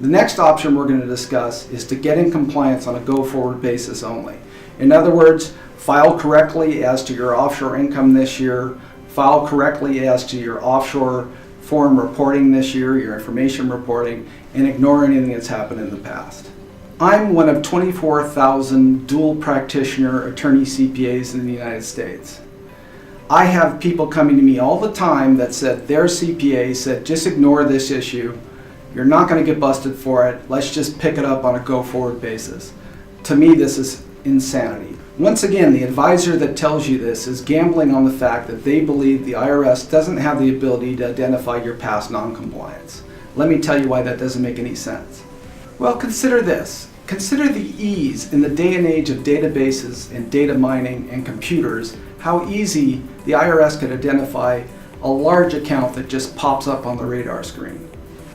The next option we're going to discuss is to get in compliance on a go-forward basis only. In other words, file correctly as to your offshore income this year, file correctly as to your offshore foreign reporting this year, your information reporting, and ignore anything that's happened in the past. I'm one of 24,000 dual practitioner attorney CPAs in the United States. I have people coming to me all the time that said their CPA said, just ignore this issue. You're not going to get busted for it. Let's just pick it up on a go-forward basis. To me, this is insanity. Once again, the advisor that tells you this is gambling on the fact that they believe the IRS doesn't have the ability to identify your past non-compliance. Let me tell you why that doesn't make any sense. Well, consider this. Consider the ease in the day and age of databases and data mining and computers, how easy the IRS could identify a large account that just pops up on the radar screen.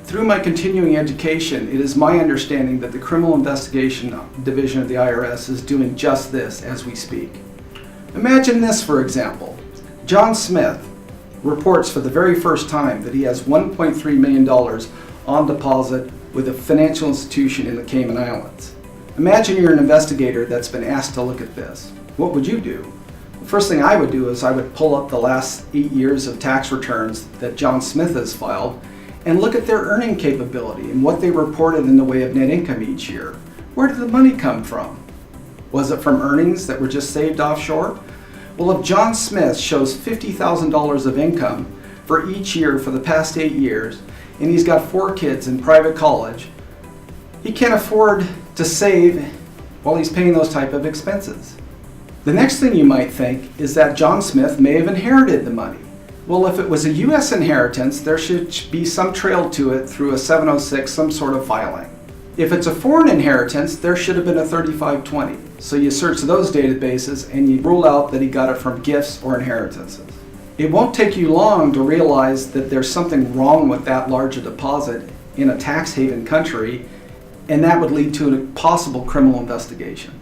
Through my continuing education, it is my understanding that the Criminal Investigation Division of the IRS is doing just this as we speak. Imagine this, for example. John Smith reports for the very first time that he has $1.3 million on deposit with a financial institution in the Cayman Islands. Imagine you're an investigator that's been asked to look at this. What would you do? The first thing I would do is I would pull up the last 8 years of tax returns that John Smith has filed and look at their earning capability and what they reported in the way of net income each year. Where did the money come from? Was it from earnings that were just saved offshore? Well, if John Smith shows $50,000 of income for each year for the past 8 years, and he's got 4 kids in private college, he can't afford to save while he's paying those type of expenses. The next thing you might think is that John Smith may have inherited the money. Well, if it was a U.S. inheritance, there should be some trail to it through a 706, some sort of filing. If it's a foreign inheritance, there should have been a 3520. So you search those databases and you rule out that he got it from gifts or inheritances. It won't take you long to realize that there's something wrong with that large a deposit in a tax haven country, and that would lead to a possible criminal investigation.